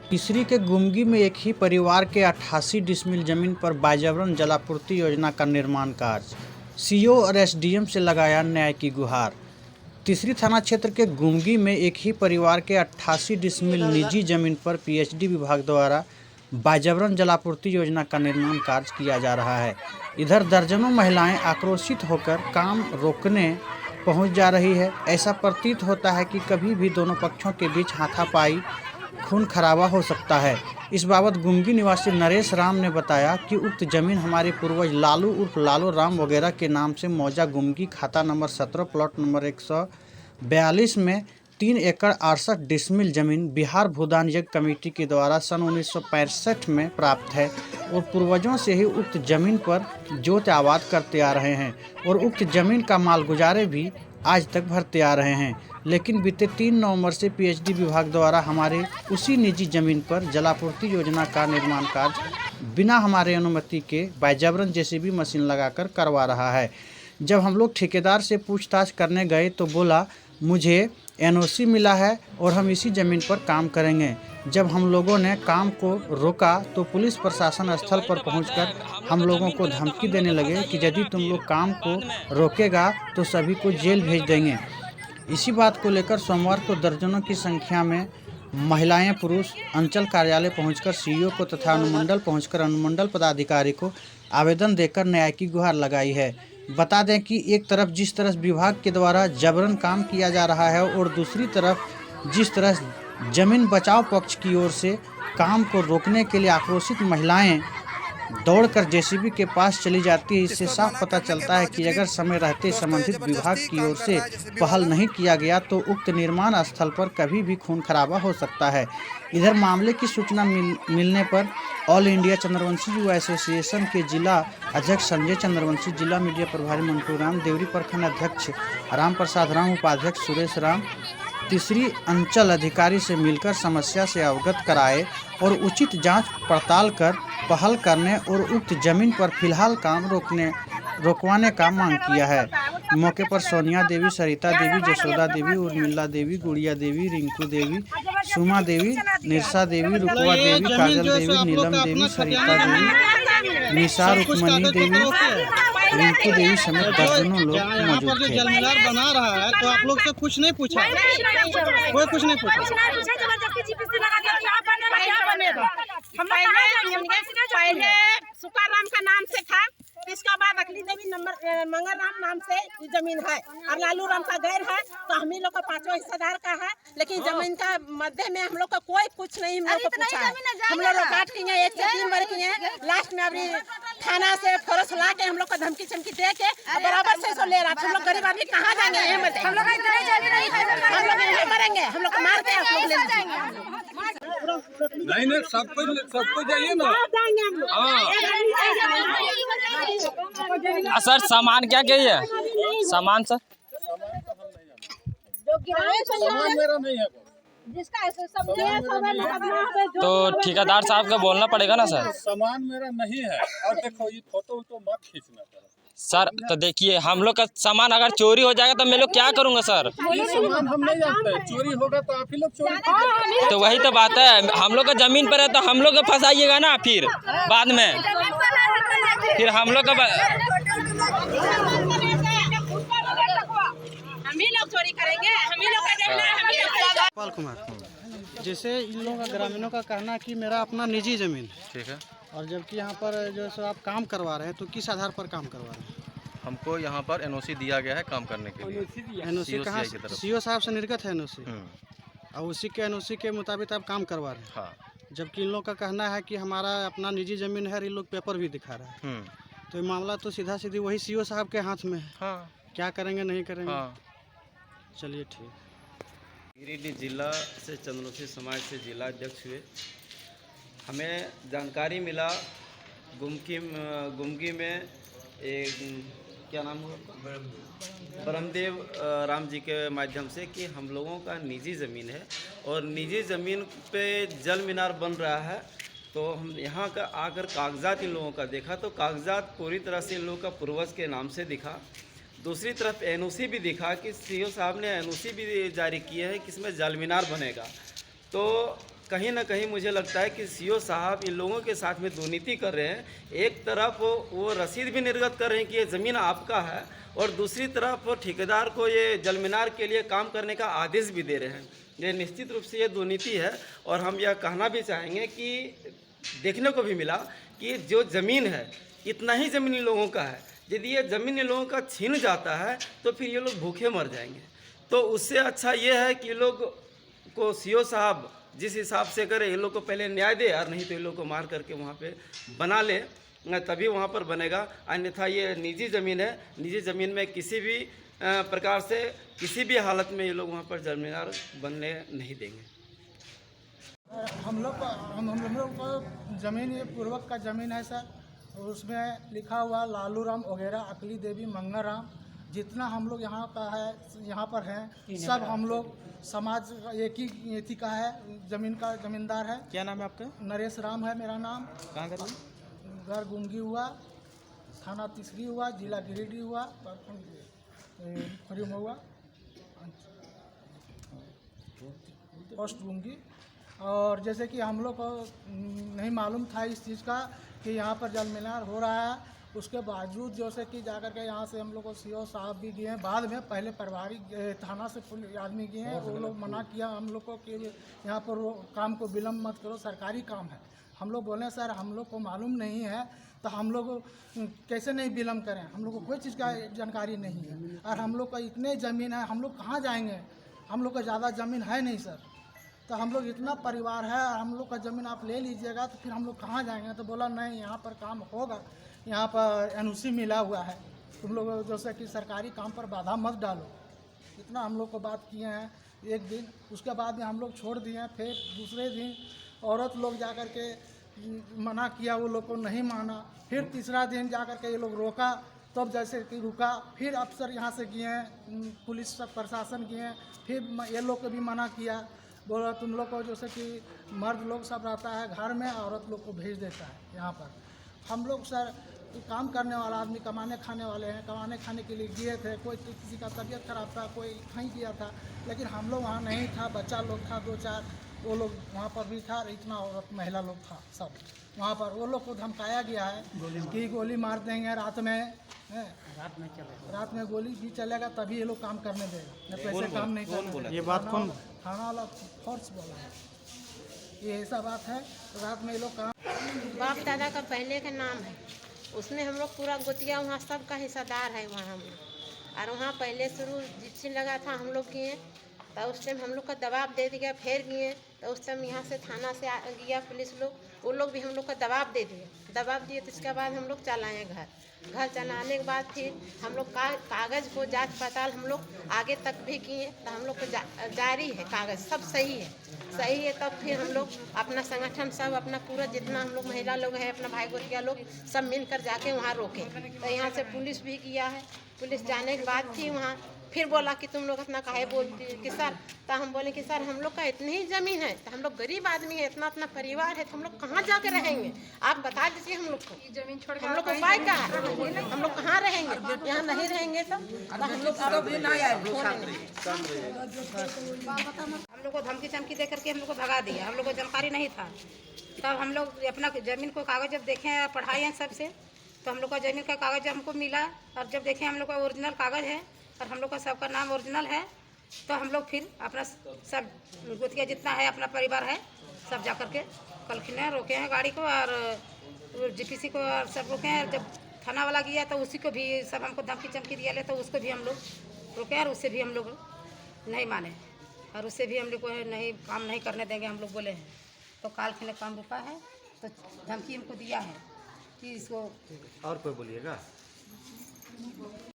टिसरी के गुमगी में एक ही परिवार के 88 डिसमिल जमीन पर बायजबरन जलापूर्ति योजना का निर्माण कार्य। सीओ और एसडीएम से लगाया न्याय की गुहार। टिसरी थाना क्षेत्र के गुमगी में एक ही परिवार के 88 डिसमिल निजी जमीन पर पीएचडी विभाग द्वारा बायजबरन जलापूर्ति योजना का निर्माण कार्य किया जा रहा है। इधर दर्जनों महिलाएं आक्रोशित होकर काम रोकने पहुंच जा रही है। ऐसा प्रतीत होता है कि कभी भी दोनों पक्षों के बीच हाथापाई खून खराबा हो सकता है। इस बाबत गुमगी निवासी नरेश राम ने बताया कि उक्त जमीन हमारे पूर्वज लालू उर्फ लालो राम वगैरह के नाम से मौजा गुमगी खाता नंबर 17 प्लॉट नंबर 142 में 3 एकड़ 68 डिसमिल जमीन बिहार भूदान यज्ञ कमेटी के द्वारा सन 1965 में प्राप्त है और पूर्वजों से ही उक्त जमीन पर जोत आबाद करते आ रहे हैं और उक्त जमीन का माल गुजारे भी आज तक भरते आ रहे हैं। लेकिन बीते 3 नवंबर से पीएचडी विभाग द्वारा हमारे उसी निजी जमीन पर जलापूर्ति योजना का निर्माण कार्य बिना हमारे अनुमति के बायजबरन जेसीबी मशीन लगाकर करवा रहा है। जब हम लोग ठेकेदार से पूछताछ करने गए तो बोला मुझे एनओसी मिला है और हम इसी ज़मीन पर काम करेंगे। जब हम लोगों ने काम को रोका तो पुलिस प्रशासन स्थल पर पहुंचकर हम लोगों को धमकी देने लगे कि यदि तुम लोग काम को रोकेगा तो सभी को जेल भेज देंगे। इसी बात को लेकर सोमवार को दर्जनों की संख्या में महिलाएं पुरुष अंचल कार्यालय पहुंचकर सीईओ को तथा अनुमंडल पहुंचकर अनुमंडल पदाधिकारी को आवेदन देकर न्याय की गुहार लगाई है। बता दें कि एक तरफ जिस तरह विभाग के द्वारा जबरन काम किया जा रहा है और दूसरी तरफ जिस तरह जमीन बचाव पक्ष की ओर से काम को रोकने के लिए आक्रोशित महिलाएं दौड़कर जेसीबी के पास चली जाती है। इससे साफ पता चलता है कि अगर समय रहते संबंधित विभाग की ओर से पहल नहीं किया गया तो उक्त निर्माण स्थल पर कभी भी खून खराबा हो सकता है। इधर मामले की सूचना मिलने पर ऑल इंडिया चंद्रवंशी युवा एसोसिएशन के जिला अध्यक्ष संजय चंद्रवंशी, जिला मीडिया प्रभारी मंटू राम, देवरी प्रखंड अध्यक्ष राम प्रसाद राम, उपाध्यक्ष सुरेश राम टिसरी अंचल अधिकारी से मिलकर समस्या से अवगत कराए और उचित जांच पड़ताल कर पहल करने और उक्त जमीन पर फिलहाल काम रोकवाने का मांग किया है। मौके पर सोनिया देवी, सरिता देवी, जसोदा देवी, उर्मिला देवी, गुड़िया देवी, रिंकू देवी, सुमा देवी, निरसा देवी, रुकवा देवी, काजल देवी, नीलम देवी, सरिता देवी, निशा रुक्मणी देवी, रिंकू देवी समेत दर्जनों लोग मौजूद थे। जलमीनार बना रहा है तो आप लोग से कुछ नहीं पूछा, कोई कुछ नहीं पूछा। पहले सुकाराम का नाम से था, इसका बाद अखिली देवी मंगल राम नाम से जमीन है और लालू राम का गैर है, तो हम ही लोग का 5वां हिस्सेदार का है। लेकिन जमीन का मध्य में हम लोग का कोई कुछ नहीं हम लोग को पूछा है। हम लोग काट किए 1 से 3 बार किए, लास्ट में अभी थाना से फोरस ला के हम लोग का धमकी चमकी दे के बराबर से ले रहा था। हम लोग गरीब आदमी कहाँ जाएंगे? यहीं मर जाएंगे, हम लोग यहीं मरेंगे, हम लोग को मार के आप लोग ले जाएंगे। नहीं सबको जाइए ना। सर सामान क्या है? सामान सर सामान मेरा नहीं है तो ठेकेदार साहब का बोलना पड़ेगा ना सर। सामान मेरा नहीं है और देखो ये फोटो तो मत खींचना सर। तो देखिए हम लोग का सामान अगर चोरी हो जाएगा तो मैं लोग क्या करूँगा सर? ये सामान हम नहीं जानते, चोरी होगा तो आप ही लोग चोरी कीजिए। तो वही तो बात है, हम लोग का जमीन पर है तो हम लोग को फंसाइएगा ना फिर बाद में, फिर हम लोग का हम ही लोग चोरी करेंगे, हम ही लोग का जमीन है, हम ही लोग पाल कुमार, जैसे इन लोगों का ग्रामीणों का कहना है कि मेरा अपना निजी जमीन ठीक है, और जबकि यहाँ पर जो सो आप काम करवा रहे हैं तो किस आधार पर काम करवा रहे हैं? हमको यहाँ पर एनओसी दिया गया है काम करने के लिए। एनओसी कहाँ? की तरफ। सीओ साहब से निर्गत है एनओसी और उसी के एनओसी के मुताबिक आप काम करवा रहे हैं। हाँ। जबकि इन लोग का कहना है कि हमारा अपना निजी जमीन है, इन लोग पेपर भी दिखा रहा है। तो ये मामला तो सीधा सीधी वही सीओ साहब के हाथ में है। हाँ। क्या करेंगे नहीं करेंगे? हाँ। चलिए ठीक। गिरिडीह जिला से चंद्रवंशी समाज से जिला अध्यक्ष हुए। हमें जानकारी मिला गुमगी में एक क्या नाम हुआ ब्रह्मदेव राम जी के माध्यम से कि हम लोगों का निजी ज़मीन है और निजी ज़मीन पे जल मीनार बन रहा है। तो हम यहाँ का आकर कागजात इन लोगों का देखा तो कागजात पूरी तरह से इन लोगों का पूर्वज के नाम से दिखा। दूसरी तरफ एनओसी भी दिखा कि सीओ साहब ने एनओसी भी जारी किया है कि इसमें जल मीनार बनेगा। तो कहीं ना कहीं मुझे लगता है कि सीओ साहब इन लोगों के साथ में दुर्नीति कर रहे हैं। एक तरफ वो रसीद भी निर्गत कर रहे हैं कि ये ज़मीन आपका है, और दूसरी तरफ ठेकेदार को ये जल मीनार के लिए काम करने का आदेश भी दे रहे हैं। ये निश्चित रूप से ये दुर्नीति है। और हम यह कहना भी चाहेंगे कि देखने को भी मिला कि जो ज़मीन है, इतना ही ज़मीन इन लोगों का है। यदि ये ज़मीन इन लोगों का छीन जाता है तो फिर ये लोग भूखे मर जाएंगे। तो उससे अच्छा ये है कि लोग को सीओ साहब जिस हिसाब से करे, ये लोग को पहले न्याय दे, और नहीं तो ये लोग को मार करके वहाँ पे बना ले, तभी वहाँ पर बनेगा। अन्यथा ये निजी ज़मीन है, निजी ज़मीन में किसी भी प्रकार से किसी भी हालत में ये लोग वहाँ पर जल मीनार बनने नहीं देंगे। हम लोग को ज़मीन ये पूर्वक का ज़मीन है सर, और उसमें लिखा हुआ लालू राम वगैरह, अकली देवी, मंगर राम, जितना हम लोग यहाँ का है, यहाँ पर हैं सब हम लोग समाज एक ही एथी का है, ज़मीन का ज़मींदार है। क्या नाम है आपका? नरेश राम है मेरा नाम। कहाँ का? घर गुंगी हुआ, थाना तीसरी हुआ, जिला गिरिडीह हुआ, फरीम हुआ, पोस्ट गुंगी। और जैसे कि हम लोग को नहीं मालूम था इस चीज़ का कि यहाँ पर जल मीनार हो रहा है, उसके बावजूद जैसे कि जाकर के यहाँ से हम लोग को सीओ साहब भी गए हैं, बाद में पहले पारिवारिक थाना से पुलिस आदमी गए हैं, वो लोग मना किया हम लोग को कि यहाँ पर वो काम को विलम्ब मत करो, सरकारी काम है। हम लोग बोले सर हम लोग को मालूम नहीं है तो हम लोग कैसे नहीं विलम्ब करें, हम लोग को कोई चीज़ का जानकारी नहीं है, और हम लोग का इतने ज़मीन है, हम लोग कहाँ जाएंगे, हम लोग का ज़्यादा ज़मीन है नहीं सर। तो हम लोग इतना परिवार है, हम लोग का ज़मीन आप ले लीजिएगा तो फिर हम लोग कहाँ जाएंगे। तो बोला नहीं, यहाँ पर काम होगा, यहाँ पर एनओसी मिला हुआ है, तुम लोग जैसे कि सरकारी काम पर बाधा मत डालो। इतना हम लोग को बात किए हैं एक दिन, उसके बाद में हम लोग छोड़ दिए। फिर दूसरे दिन औरत लोग जा कर के मना किया, वो लोग को नहीं माना। फिर तीसरा दिन जा कर के ये लोग रोका, तब जैसे कि रुका। फिर अफसर यहाँ से गए हैं, पुलिस प्रशासन गए हैं, फिर ये लोग को भी मना किया, बोला तुम लोग को जैसे कि मर्द लोग सब रहता है घर में, औरत लोग को भेज देता है यहाँ पर। हम लोग सर काम करने वाला आदमी, कमाने खाने वाले हैं, कमाने खाने के लिए गए थे। कोई किसी का तबीयत खराब था, कोई कहीं गया था, लेकिन हम लोग वहाँ नहीं था। बच्चा लोग था 2-4, वो लोग वहाँ पर भी था, इतना औरत महिला लोग था सब वहाँ पर। वो लोग को धमकाया गया है कि गोली मार देंगे रात में, रात में गोली भी चलेगा तभी ये लोग काम करने देगा, नहीं तो ऐसे काम नहीं करने। ये बात कौन? थाना वाला फोर्स बोला है, ये ऐसा बात है। रात में ये लोग काम, बाप दादा का पहले का नाम है, उसमें हम लोग पूरा गोतिया वहाँ सबका हिस्सेदार है वहाँ हम लोग। और वहाँ पहले शुरू जिप्सी लगा था, हम लोग किए, तो उस टाइम हम लोग का दबाव दे दिया, फिर किए तो उस टाइम यहाँ से थाना से गया पुलिस लोग, वो लोग भी हम लोग का दबाव दे दिए। दबाव दिए तो इसके बाद हम लोग चलाए घर चलाने के बाद फिर हम लोग कागज़ को जांच पड़ताल हम लोग आगे तक भी किए, तो हम लोग को जारी है, कागज़ सब सही है। तब फिर हम लोग अपना संगठन सब अपना पूरा जितना हम लोग महिला लोग हैं, अपना भाई गोतिया लोग सब मिलकर जाके वहाँ रोके। तो यहाँ से पुलिस भी किया है, पुलिस जाने के बाद थी वहाँ फिर बोला कि तुम लोग इतना काहे बोलती है कि सर, तो हम बोले कि सर हम लोग का इतनी ही ज़मीन है, तो हम लोग गरीब आदमी है, इतना परिवार है, तो हम लोग कहाँ जाके रहेंगे, आप बता दीजिए हम लोग को। ज़मीन छोड़ हम लोग को उपाय क्या है, हम लोग कहाँ रहेंगे, यहाँ नहीं रहेंगे तो हम लोग को धमकी चमकी दे करके हम लोग को भगा दिया। हम लोग को जानकारी नहीं था, तब हम लोग अपना ज़मीन को कागज़ जब देखे पढ़ाए हैं सबसे, तो हम लोग का ज़मीन का कागज़ हमको मिला, और जब देखें हम लोग का ओरिजिनल कागज़ है और हम लोग का सबका नाम ओरिजिनल है, तो हम लोग फिर अपना सब गोतिया जितना है अपना परिवार है सब जा कर के कल खिने रोके हैं गाड़ी को, और जीपीसी को और सब रोके हैं। जब थाना वाला गया तो उसी को भी सब हमको धमकी चमकी दिया ले, तो उसको भी हम लोग रोके, और उससे भी हम लोग नहीं माने, और उससे भी हम लोग को नहीं काम नहीं करने देंगे हम लोग बोले हैं। तो काल खिने काम रुका है, तो धमकी हमको दिया है कि इसको। और कोई बोलिएगा?